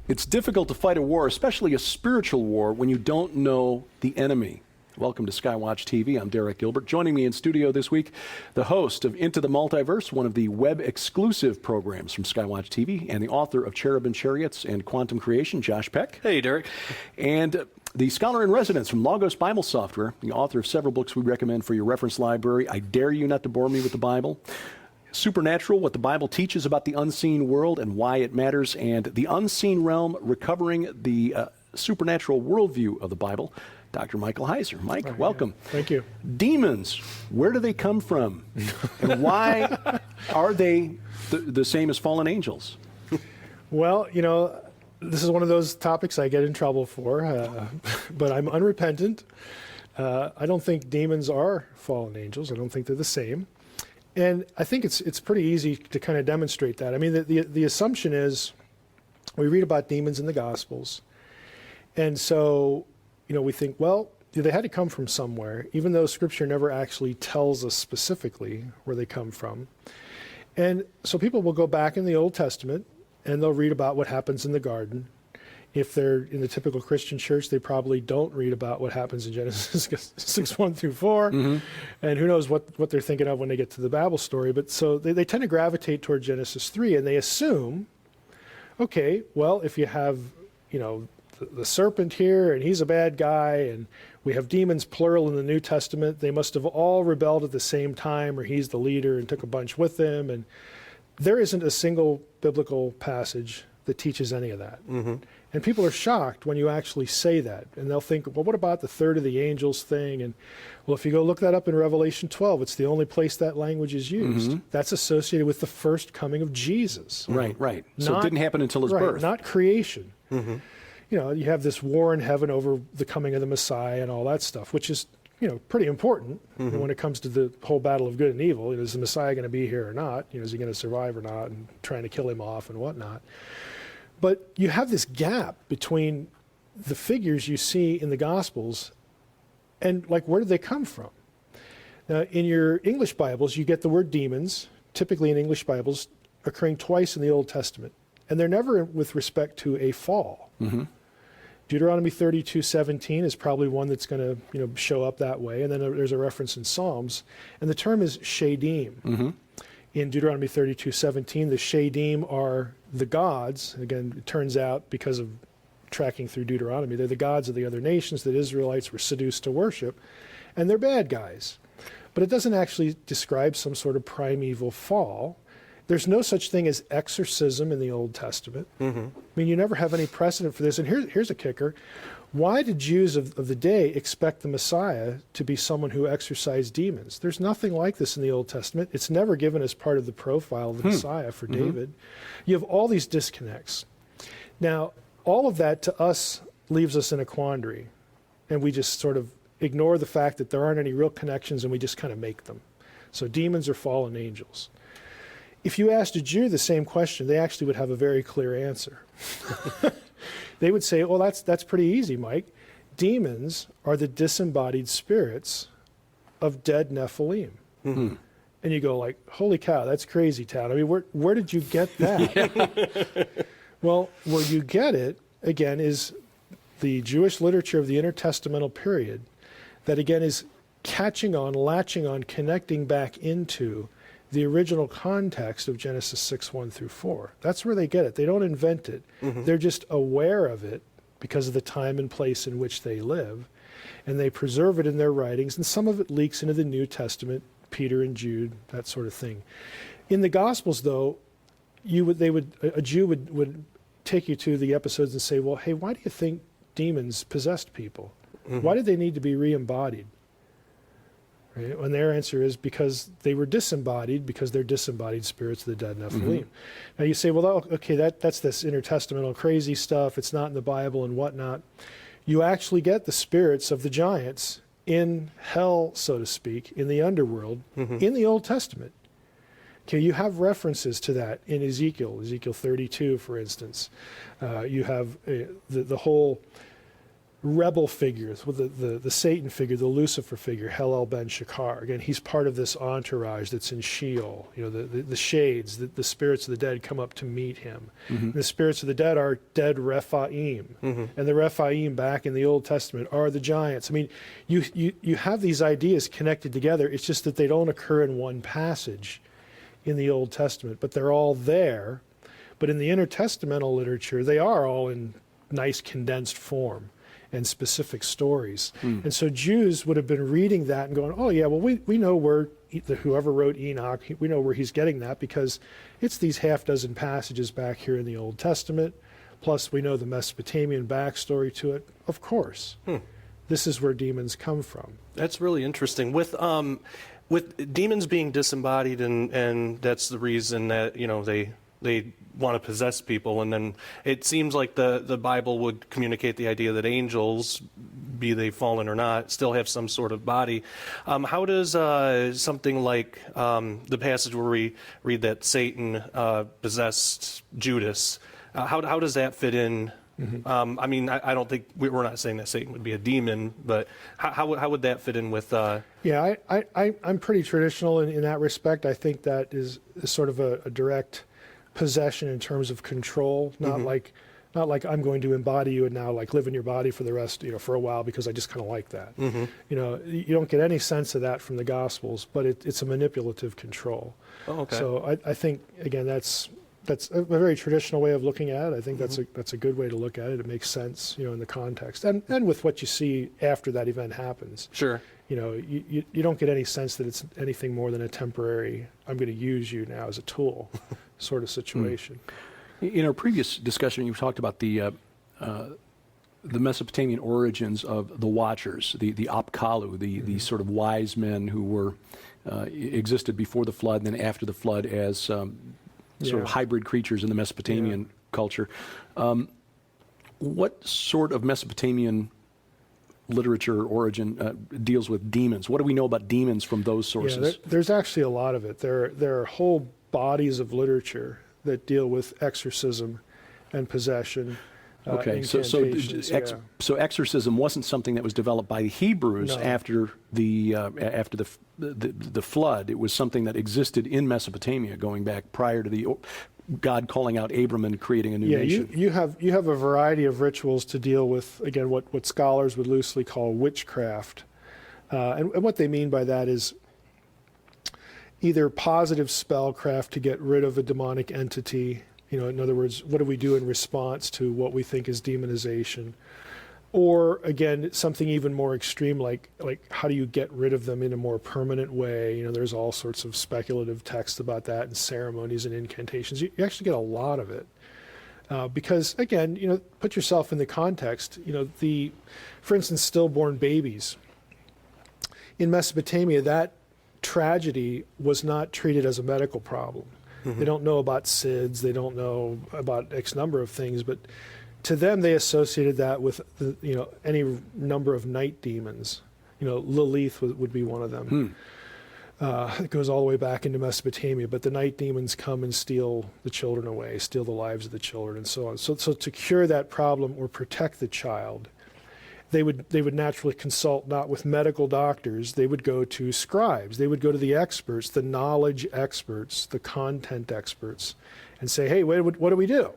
It's difficult to fight a war, especially a spiritual war, when you don't know the enemy. Welcome to Skywatch TV. I'm Derek Gilbert. Joining me in studio this week, the host of Into the Multiverse, one of the web-exclusive programs from Skywatch TV, and the author of Cherubim Chariots and Quantum Creation, Josh Peck. Hey, Derek. And the scholar in residence from Logos Bible Software, the author of several books we recommend for your reference library. I dare you not to bore me with the Bible. Supernatural, what the Bible teaches about the unseen world and why it matters, and the unseen realm, recovering the supernatural worldview of the Bible. Dr. Michael Heiser. Mike, welcome. Thank you. Demons, where do they come from? And why are they the same as fallen angels? Well, you know, this is one of those topics I get in trouble for, but I'm unrepentant. I don't think demons are fallen angels. I don't think they're the same. And I think it's pretty easy to kind of demonstrate that. I mean, the assumption is we read about demons in the Gospels. And so, you know, we think, well, they had to come from somewhere, even though Scripture never actually tells us specifically where they come from. And so people will go back in the Old Testament and they'll read about what happens in the garden. If they're in the typical Christian church, they probably don't read about what happens in Genesis 6:1 through 4. Mm-hmm. And who knows what they're thinking of when they get to the Babel story. But so they tend to gravitate toward Genesis 3, and they assume, okay, well, if you have, you know, the serpent here, and he's a bad guy, and we have demons plural in the New Testament, they must have all rebelled at the same time, or he's the leader and took a bunch with him. And there isn't a single biblical passage that teaches any of that. Mm-hmm. And people are shocked when you actually say that. And they'll think, well, what about the third of the angels thing? And well, if you go look that up in Revelation 12, it's the only place that language is used. Mm-hmm. That's associated with the first coming of Jesus. Right, right. So it didn't happen until his birth. Not creation. Mm-hmm. You know, you have this war in heaven over the coming of the Messiah and all that stuff, which is, you know, pretty important. Mm-hmm. When it comes to the whole battle of good and evil. Is the Messiah going to be here or not? You know, is he going to survive or not? And trying to kill him off and whatnot. But you have this gap between the figures you see in the Gospels and, like, where did they come from? Now, in your English Bibles, you get the word demons, typically in English Bibles, occurring twice in the Old Testament. And they're never with respect to a fall. Mm-hmm. Deuteronomy 32:17 is probably one that's going to, you know, show up that way. And then there's a reference in Psalms. And the term is shadim. Mm-hmm. In Deuteronomy 32:17, the shadim are the gods. Again, it turns out, because of tracking through Deuteronomy, they're the gods of the other nations that Israelites were seduced to worship, and they're bad guys. But it doesn't actually describe some sort of primeval fall. There's no such thing as exorcism in the Old Testament. Mm-hmm. I mean, you never have any precedent for this. And here's a kicker. Why did Jews of the day expect the Messiah to be someone who exorcised demons? There's nothing like this in the Old Testament. It's never given as part of the profile of the Messiah for David. You have all these disconnects. Now, all of that to us leaves us in a quandary, and we just sort of ignore the fact that there aren't any real connections, and we just kind of make them. So demons are fallen angels. If you asked a Jew the same question, they actually would have a very clear answer. They would say, well, that's pretty easy, Mike. Demons are the disembodied spirits of dead Nephilim. Mm-hmm. And you go like, holy cow, that's crazy town. I mean, where did you get that? Well, where you get it, again, is the Jewish literature of the intertestamental period that, again, is catching on, latching on, connecting back into the original context of Genesis 6:1 through 4. That's where they get it. They don't invent it. Mm-hmm. They're just aware of it because of the time and place in which they live, and they preserve it in their writings, and some of it leaks into the New Testament, Peter and Jude, that sort of thing. In the Gospels, though, a Jew would take you to the episodes and say, well, hey, why do you think demons possessed people? Mm-hmm. Why did they need to be re-embodied? Right? And their answer is because they were disembodied, because they're disembodied spirits of the dead Nephilim. Mm-hmm. Now you say, well, okay, that's this intertestamental crazy stuff. It's not in the Bible and whatnot. You actually get the spirits of the giants in hell, so to speak, in the underworld, in the Old Testament. Okay, you have references to that in Ezekiel 32, for instance. You have the whole rebel figures, with the Satan figure, the Lucifer figure, Hillel ben Shakar. Again, he's part of this entourage that's in Sheol. The shades, the spirits of the dead come up to meet him. Mm-hmm. The spirits of the dead are dead Rephaim. Mm-hmm. And the Rephaim back in the Old Testament are the giants. I mean, you have these ideas connected together. It's just that they don't occur in one passage in the Old Testament, but they're all there. But in the intertestamental literature, they are all in nice condensed form and specific stories. And so Jews would have been reading that and going, oh yeah, well we know where whoever wrote Enoch, we know where he's getting that, because it's these half dozen passages back here in the Old Testament, plus we know the Mesopotamian backstory to it. Of course. This is where demons come from. That's really interesting. With demons being disembodied, and that's the reason that they want to possess people, and then it seems like the Bible would communicate the idea that angels, be they fallen or not, still have some sort of body. How does something like the passage where we read that Satan possessed Judas, how does that fit in? I mean, I don't think we're not saying that Satan would be a demon, but how would that fit in with? Yeah, I'm pretty traditional in that respect. I think that is sort of a direct possession in terms of control, not like I'm going to embody you and now like live in your body for the rest, for a while, because I just kind of like that. You don't get any sense of that from the Gospels, but it's a manipulative control. Oh, okay. So I think, again, that's a very traditional way of looking at it. I think that's a good way to look at it. It makes sense, in the context and with what you see after that event happens. Sure. You don't get any sense that it's anything more than a temporary, I'm going to use you now as a tool sort of situation. In our previous discussion, you talked about the Mesopotamian origins of the Watchers, the Apkallu, the sort of wise men who were existed before the flood and then after the flood as sort of hybrid creatures in the Mesopotamian culture. What sort of Mesopotamian literature origin deals with demons? What do we know about demons from those sources? Yeah, there's actually a lot of it. There are whole bodies of literature that deal with exorcism and possession. Okay, so exorcism wasn't something that was developed by the Hebrews after the flood. It was something that existed in Mesopotamia, going back prior to the God calling out Abram and creating a new nation. You have a variety of rituals to deal with, again, what scholars would loosely call witchcraft, and what they mean by that is either positive spellcraft to get rid of a demonic entity. In other words, what do we do in response to what we think is demonization? Or, again, something even more extreme, like how do you get rid of them in a more permanent way? There's all sorts of speculative texts about that, and ceremonies and incantations. You actually get a lot of it. Because, again, put yourself in the context. For instance, stillborn babies. In Mesopotamia, that tragedy was not treated as a medical problem. They don't know about SIDS, they don't know about X number of things, but to them they associated that with any number of night demons. Lilith would be one of them. It goes all the way back into Mesopotamia, but the night demons come and steal the children away, steal the lives of the children, and so on. So to cure that problem or protect the child, they would naturally consult not with medical doctors. They would go to scribes. They would go to the experts, the knowledge experts, the content experts, and say, hey, what do we do?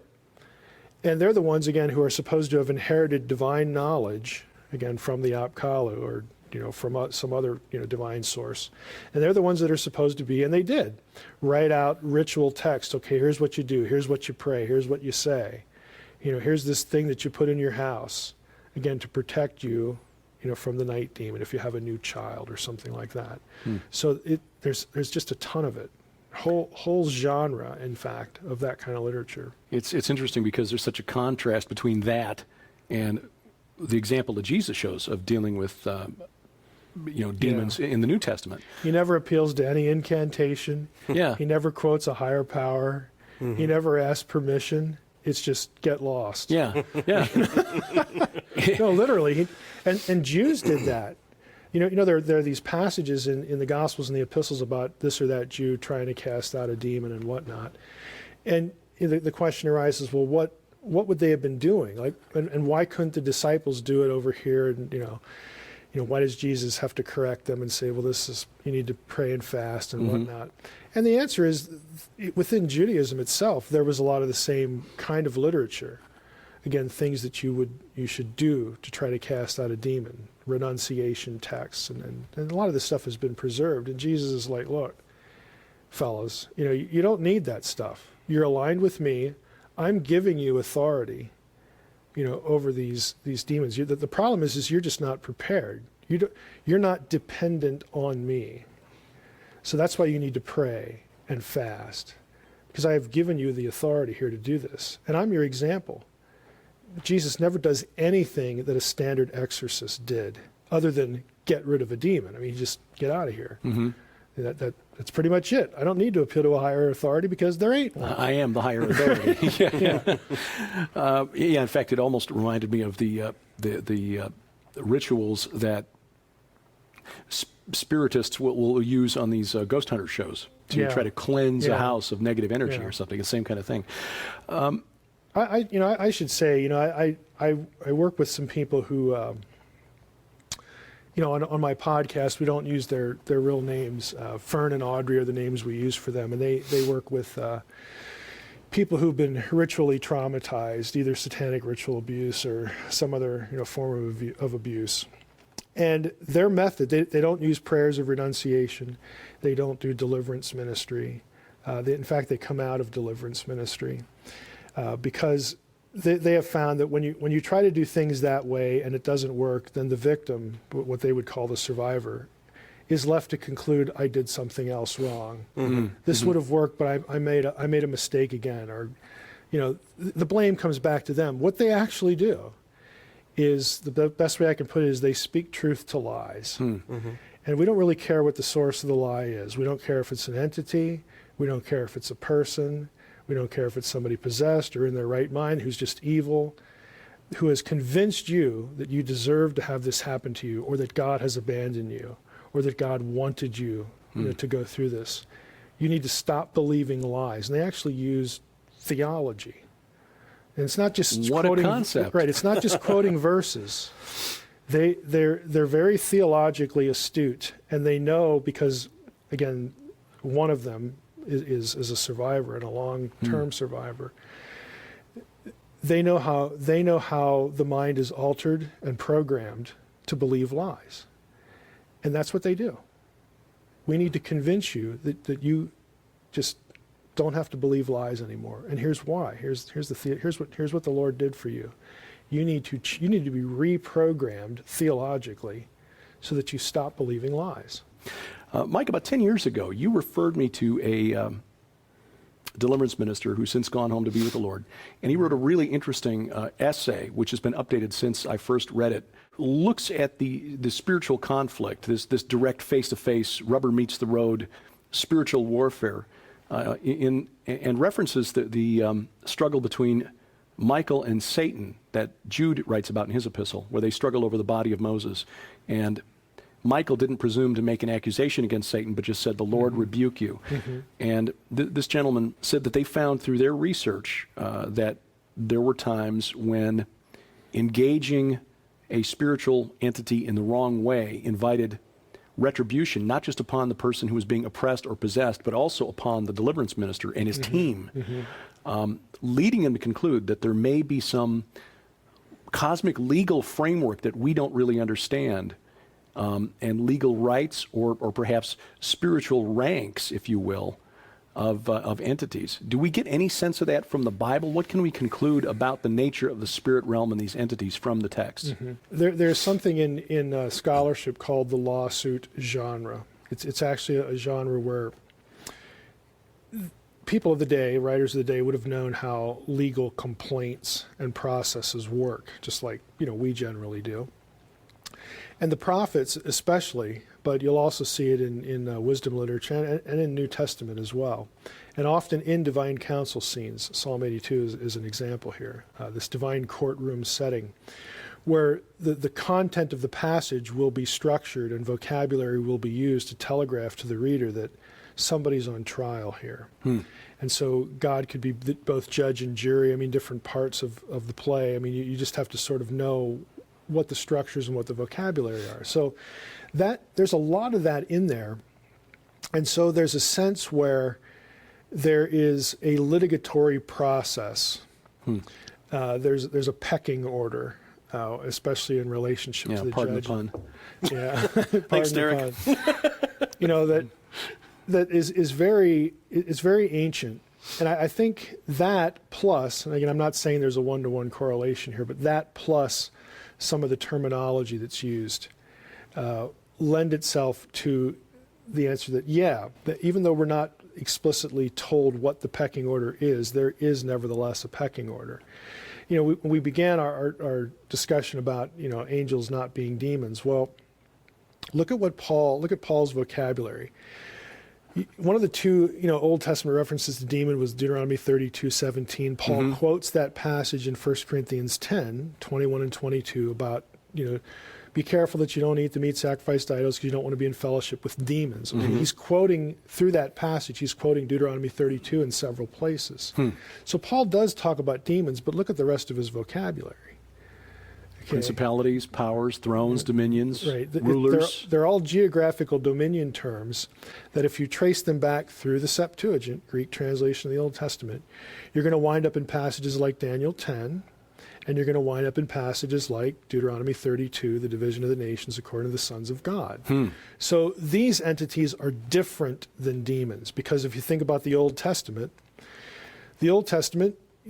And they're the ones, again, who are supposed to have inherited divine knowledge, again, from the Apkallu or from some other divine source. And they're the ones that are supposed to be, and they did, write out ritual text. Okay, here's what you do. Here's what you pray. Here's what you say. Here's this thing that you put in your house. Again, to protect you, from the night demon if you have a new child or something like that. So there's just a ton of it, whole genre, in fact, of that kind of literature. It's interesting because there's such a contrast between that and the example that Jesus shows of dealing with demons in the New Testament. He never appeals to any incantation. He never quotes a higher power. He never asks permission. It's just get lost. Yeah. No, literally. And Jews did that. There are these passages in the Gospels and the Epistles about this or that Jew trying to cast out a demon and whatnot. And the question arises, well, what would they have been doing? Like, and why couldn't the disciples do it over here? And why does Jesus have to correct them and say, well, you need to pray and fast and whatnot? And the answer is, within Judaism itself, there was a lot of the same kind of literature. Again, things that you should do to try to cast out a demon, renunciation texts, and a lot of this stuff has been preserved. And Jesus is like, look, fellas, you don't need that stuff. You're aligned with me. I'm giving you authority, over these demons. The problem is you're just not prepared. You're not dependent on me. So that's why you need to pray and fast, because I have given you the authority here to do this. And I'm your example. Jesus never does anything that a standard exorcist did other than get rid of a demon. I mean, just get out of here. That's pretty much it. I don't need to appeal to a higher authority because there ain't one. I am the higher authority. In fact, it almost reminded me of the rituals that spiritists will use on these ghost hunter shows to try to cleanse a house of negative energy or something. The same kind of thing. I should say, I work with some people who, on my podcast, we don't use their real names. Fern and Audrey are the names we use for them, and they work with people who've been ritually traumatized, either satanic ritual abuse or some other form of abuse. And their method, they don't use prayers of renunciation. They don't do deliverance ministry. In fact, they come out of deliverance ministry. Because they have found that when you try to do things that way and it doesn't work, then the victim, what they would call the survivor, is left to conclude, I did something else wrong. This would have worked, but I made a mistake again. Or, the blame comes back to them. What they actually do is, the best way I can put it is, they speak truth to lies. And we don't really care what the source of the lie is. We don't care if it's an entity. We don't care if it's a person. We don't care if it's somebody possessed or in their right mind who's just evil, who has convinced you that you deserve to have this happen to you, or that God has abandoned you, or that God wanted you, to go through this. You need to stop believing lies. And they actually use theology. And it's not just quoting, a concept. Right, it's not just quoting verses. They're very theologically astute, and they know, because, again, one of them is a survivor and a long-term survivor. They know how the mind is altered and programmed to believe lies, and that's what they do. We need to convince you that you just don't have to believe lies anymore, and here's why. Here's what the Lord did for you. You need to be reprogrammed theologically, so that you stop believing lies. Mike, about 10 years ago, you referred me to a deliverance minister who's since gone home to be with the Lord. And he wrote a really interesting essay, which has been updated since I first read it. Looks at the spiritual conflict, this direct face-to-face, rubber meets the road, spiritual warfare, and references the struggle between Michael and Satan that Jude writes about in his epistle, where they struggle over the body of Moses. And Michael didn't presume to make an accusation against Satan, but just said, the Lord rebuke you. And this gentleman said that they found through their research that there were times when engaging a spiritual entity in the wrong way invited retribution, not just upon the person who was being oppressed or possessed, but also upon the deliverance minister and his team, leading him to conclude that there may be some cosmic legal framework that we don't really understand, and legal rights or perhaps spiritual ranks, if you will, of entities. Do we get any sense of that from the Bible? What can we conclude about the nature of the spirit realm and these entities from the text? There's something in scholarship called the lawsuit genre. It's actually a genre where people of the day, writers of the day, would have known how legal complaints and processes work, just like we generally do. And the prophets especially, but you'll also see it in wisdom literature and in New Testament as well. And often in divine council scenes. Psalm 82 is an example here, this divine courtroom setting, where the content of the passage will be structured and vocabulary will be used to telegraph to the reader that somebody's on trial here. And so God could be both judge and jury. I mean, different parts of the play. I mean, you just have to sort of know what the structures and what the vocabulary are. So there's a lot of that in there. And so there's a sense where there is a litigatory process. There's a pecking order, especially in relationship to the pardon judge. the pun. Yeah. Thanks, Pardon Derek. the pun. You know, that is very ancient. And I think that plus, and again, I'm not saying there's a one-to-one correlation here, but that plus some of the terminology that's used lend itself to the answer that, that even though we're not explicitly told what the pecking order is, there is nevertheless a pecking order. You know, we began our discussion about, you know, angels not being demons. Well, look at Paul's vocabulary. One of the two, you know, Old Testament references to demon was Deuteronomy 32:17. Paul quotes that passage in 1 Corinthians 10:21 and 22 about, you know, be careful that you don't eat the meat sacrificed to idols because you don't want to be in fellowship with demons. Okay, he's quoting, through that passage, he's quoting Deuteronomy 32 in several places. So Paul does talk about demons, but look at the rest of his vocabulary. Okay. Principalities, powers, thrones, dominions, Right. rulers. They're all geographical dominion terms that if you trace them back through the Septuagint, Greek translation of the Old Testament, you're going to wind up in passages like Daniel 10, and you're going to wind up in passages like Deuteronomy 32, the division of the nations according to the sons of God. So these entities are different than demons, because if you think about the Old Testament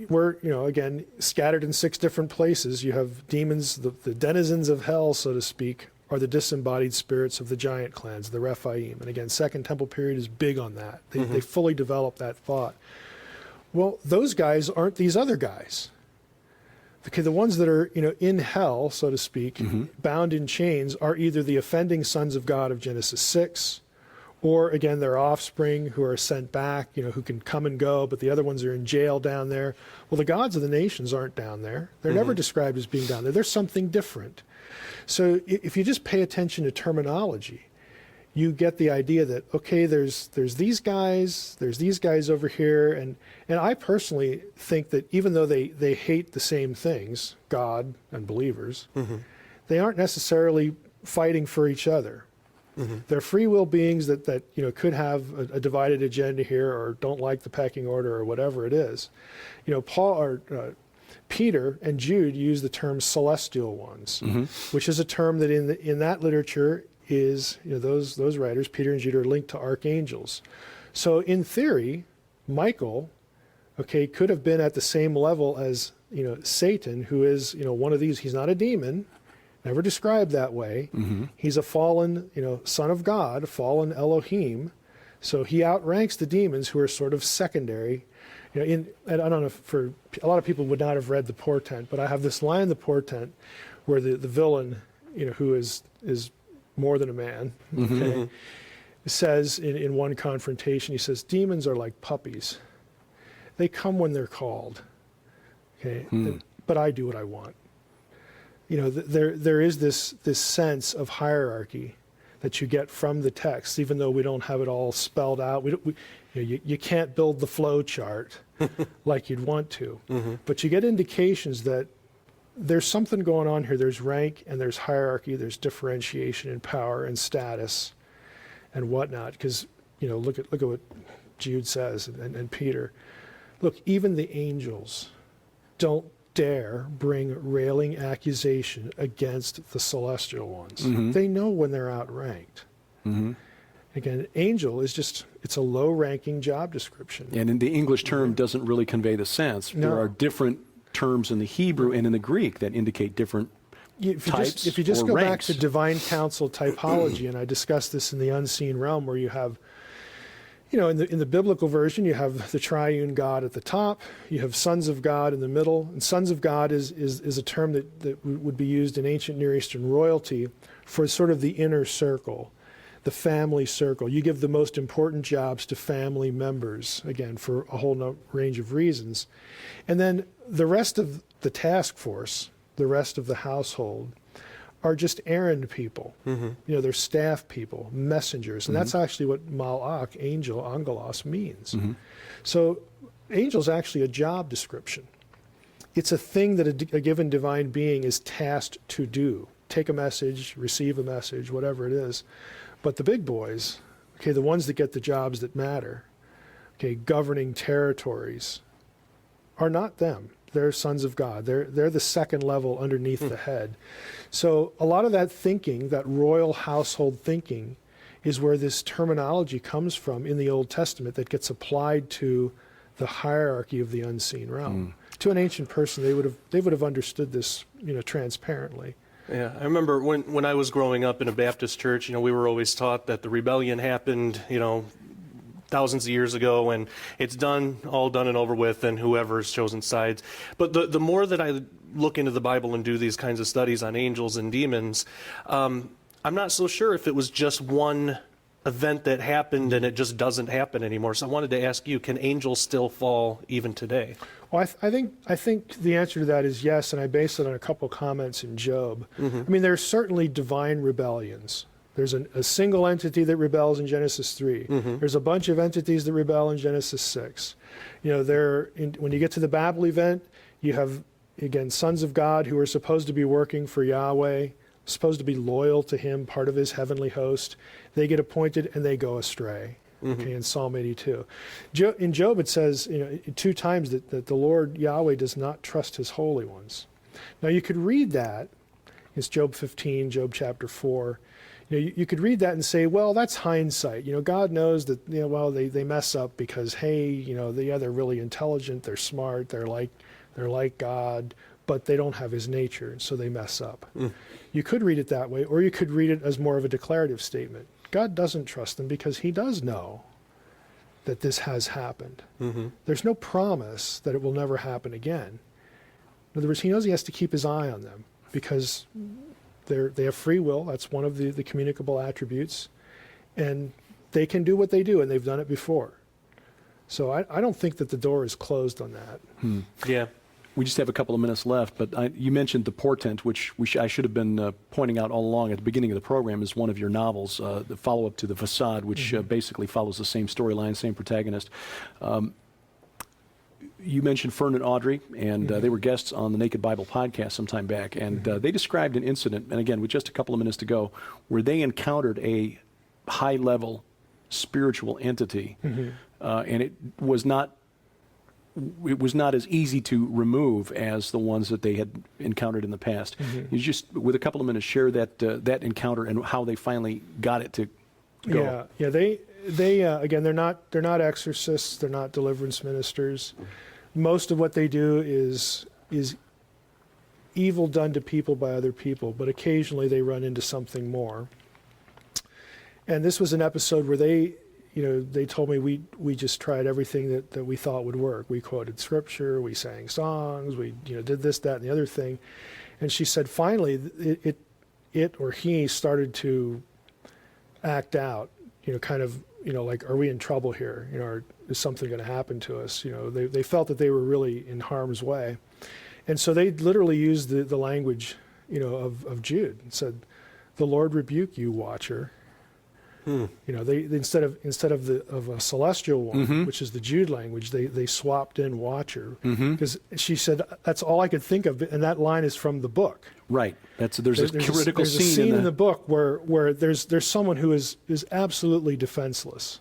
were, you know, again, scattered in 6 different places. You have demons, the denizens of hell, so to speak, are the disembodied spirits of the giant clans, the Rephaim. And again, Second Temple period is big on that. They fully develop that thought. Well, those guys aren't these other guys. Okay, the ones that are, you know, in hell, so to speak, bound in chains, are either the offending sons of God of Genesis 6, or again, their offspring who are sent back, you know, who can come and go, but the other ones are in jail down there. Well, the gods of the nations aren't down there. They're never described as being down there. There's something different. So if you just pay attention to terminology, you get the idea that, okay, there's these guys over here, and I personally think that even though they hate the same things, God and believers, they aren't necessarily fighting for each other. They're free will beings that you know, could have a divided agenda here, or don't like the pecking order, or whatever it is. You know, Peter and Jude use the term celestial ones, which is a term that in that literature is, you know, those writers, Peter and Jude, are linked to archangels. So in theory, Michael, okay, could have been at the same level as, you know, Satan, who is, you know, one of these. He's not a demon, never described that way. He's a fallen, you know, son of God, a fallen Elohim. So he outranks the demons, who are sort of secondary. You know, I don't know, for a lot of people would not have read the portent, but I have this line in the portent where the villain, you know, who is more than a man, okay, says in one confrontation, he says, demons are like puppies. They come when they're called, okay, but I do what I want. You know, there is this sense of hierarchy that you get from the text, even though we don't have it all spelled out. You can't build the flow chart like you'd want to, but you get indications that there's something going on here. There's rank and there's hierarchy. There's differentiation in power and status and whatnot. Because, you know, look at what Jude says and Peter. Look, even the angels don't dare bring railing accusation against the celestial ones. They know when they're outranked. Again, angel is just, it's a low-ranking job description. And in the English term doesn't really convey the sense. No. There are different terms in the Hebrew and in the Greek that indicate different types. If you just or go ranks. back to divine counsel typology, and I discussed this in the unseen realm, where you have, you know, in the biblical version, you have the triune God at the top, you have sons of God in the middle, and sons of God is a term that would be used in ancient Near Eastern royalty for sort of the inner circle, the family circle. You give the most important jobs to family members, again, for a whole range of reasons. And then the rest of the task force, the rest of the household, are just errand people. They're staff people, messengers. And that's actually what malach, angel, angelos, means. So angel's actually a job description. It's a thing that a given divine being is tasked to do. Take a message, receive a message, whatever it is. But the big boys, okay, the ones that get the jobs that matter, okay, governing territories, are not them. They're sons of God. They're the second level underneath the head. So a lot of that thinking, that royal household thinking, is where this terminology comes from in the Old Testament that gets applied to the hierarchy of the unseen realm. To an ancient person, they would have understood this, transparently. Yeah, I remember when I was growing up in a Baptist church, we were always taught that the rebellion happened, thousands of years ago, and it's all done and over with, and whoever's chosen sides. But the more that I look into the Bible and do these kinds of studies on angels and demons, I'm not so sure if it was just one event that happened and it just doesn't happen anymore. So I wanted to ask you, can angels still fall even today? Well, I think the answer to that is yes, and I base it on a couple comments in Job. I mean, there's certainly divine rebellions. There's a single entity that rebels in Genesis 3. There's a bunch of entities that rebel in Genesis 6. When you get to the Babel event, you have, again, sons of God who are supposed to be working for Yahweh, supposed to be loyal to him, part of his heavenly host. They get appointed and they go astray. Okay, in Psalm 82. In Job it says 2 times that the Lord Yahweh does not trust his holy ones. Now you could read that, it's Job 15, Job chapter 4. You could read that and say, well, that's hindsight. God knows that, they mess up because, hey, they're really intelligent, they're smart, they're like God, but they don't have his nature, so they mess up. You could read it that way, or you could read it as more of a declarative statement. God doesn't trust them because he does know that this has happened. There's no promise that it will never happen again. In other words, he knows he has to keep his eye on them because they have free will. That's one of the communicable attributes. And they can do what they do, and they've done it before. So I don't think that the door is closed on that. Yeah. We just have a couple of minutes left, but you mentioned The Portent, which I should have been pointing out all along at the beginning of the program, is one of your novels, the follow-up to The Facade, which basically follows the same storyline, same protagonist. You mentioned Fern and Audrey, and they were guests on the Naked Bible podcast some time back, and they described an incident, and again, with just a couple of minutes to go, where they encountered a high-level spiritual entity, and it was not as easy to remove as the ones that they had encountered in the past. You just, with a couple of minutes, share that encounter and how they finally got it to go. Yeah. They again, they're not exorcists. They're not deliverance ministers. Most of what they do is evil done to people by other people, but occasionally they run into something more. And this was an episode where they told me we just tried everything that we thought would work. We quoted scripture, we sang songs, we did this, that, and the other thing. And she said finally it or he started to act out, like, are we in trouble here? Or is something going to happen to us? They felt that they were really in harm's way. And so they literally used the language, of Jude and said, "The Lord rebuke you, watcher." They instead of a celestial one, which is the Jude language, they swapped in watcher because she said that's all I could think of, and that line is from the book. Right. There's a critical scene. There's a scene in the book where there's someone who is absolutely defenseless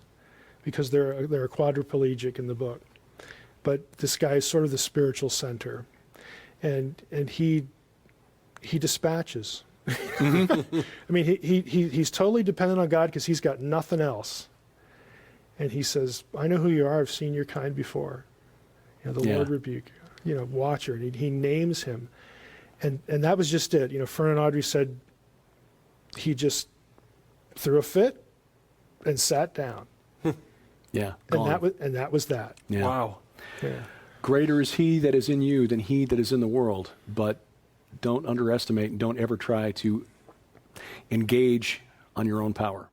because they're a quadriplegic in the book, but this guy is sort of the spiritual center, and he dispatches. I mean, he's totally dependent on God because he's got nothing else. And he says, "I know who you are. I've seen your kind before. Lord rebuke you. Watcher." And he names him, and that was just it. Fern and Audrey said he just threw a fit and sat down. Yeah, and that was that. Yeah. Wow. Yeah. Greater is he that is in you than he that is in the world, but don't underestimate and don't ever try to engage on your own power.